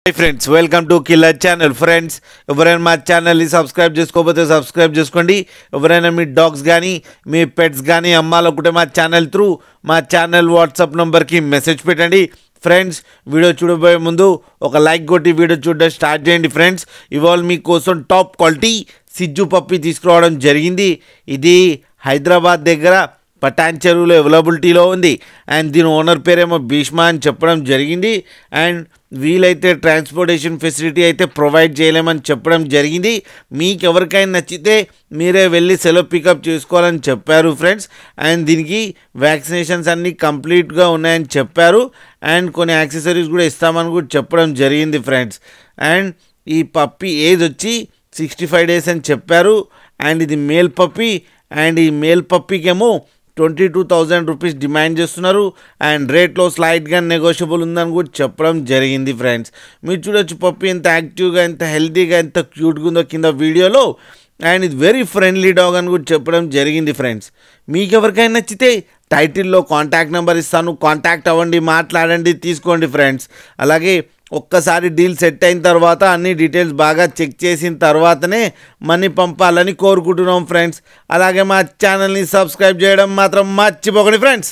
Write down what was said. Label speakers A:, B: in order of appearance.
A: Hi friends, welcome to Killer Channel. Friends, ఎవరైనా మా ఛానల్ని సబ్స్క్రైబ్ చేసుకోకపోతే సబ్స్క్రైబ్ చేసుకోండి. ఎవరైనా మీ డాగ్స్ కానీ మీ పెట్స్ కానీ అమ్మాలనుకుంటే మా ఛానల్ వాట్సాప్ నంబర్కి మెసేజ్ పెట్టండి. ఫ్రెండ్స్, వీడియో చూడబోయే ముందు ఒక లైక్ కొట్టి వీడియో చూడడం స్టార్ట్ చేయండి. ఫ్రెండ్స్, ఇవాళ మీకోసం టాప్ క్వాలిటీ సిజ్జు పప్పి తీసుకురావడం జరిగింది. ఇది హైదరాబాద్ దగ్గర పటాన్ చెరువులో అవైలబిలిటీలో ఉంది. అండ్ దీని ఓనర్ పేరేమో భీష్మా అని చెప్పడం జరిగింది. అండ్ వీలైతే ట్రాన్స్పోర్టేషన్ ఫెసిలిటీ అయితే ప్రొవైడ్ చేయలేమని చెప్పడం జరిగింది. మీకు ఎవరికైనా నచ్చితే మీరే వెళ్ళి సెలవు పికప్ చేసుకోవాలని చెప్పారు ఫ్రెండ్స్. అండ్ దీనికి వ్యాక్సినేషన్స్ అన్నీ కంప్లీట్గా ఉన్నాయని చెప్పారు. అండ్ కొన్ని యాక్సెసరీస్ కూడా ఇస్తామని కూడా చెప్పడం జరిగింది ఫ్రెండ్స్. అండ్ ఈ పప్పి ఏజ్ వచ్చి 65 days అని చెప్పారు. అండ్ ఇది మేల్ పప్పి. అండ్ ఈ మేల్ పప్పికేమో 22,000 రూపీస్ డిమాండ్ చేస్తున్నారు. అండ్ రేట్లో స్లైట్గా నెగోషియబుల్ ఉందని కూడా చెప్పడం జరిగింది ఫ్రెండ్స్. మీరు చూడొచ్చు పప్పి ఎంత యాక్టివ్గా, ఎంత హెల్తీగా, ఎంత క్యూట్గా ఉందో కింద వీడియోలో. అండ్ ఇది వెరీ ఫ్రెండ్లీ డాగ్ అని కూడా చెప్పడం జరిగింది ఫ్రెండ్స్. మీకు ఎవరికైనా నచ్చితే టైటిల్లో కాంటాక్ట్ నెంబర్ ఇస్తాను, కాంటాక్ట్ అవ్వండి, మాట్లాడండి, తీసుకోండి ఫ్రెండ్స్. అలాగే ఒక్కసారి డీల్ సెట్ అయిన తర్వాత అన్ని డీటెయిల్స్ బాగా చెక్ చేసిన తర్వాతనే మనీ పంపాలని కోరుకుంటున్నాం ఫ్రెండ్స్. అలాగే మా ఛానల్ని సబ్స్క్రైబ్ చేయడం మాత్రం మర్చిపోకండి ఫ్రెండ్స్.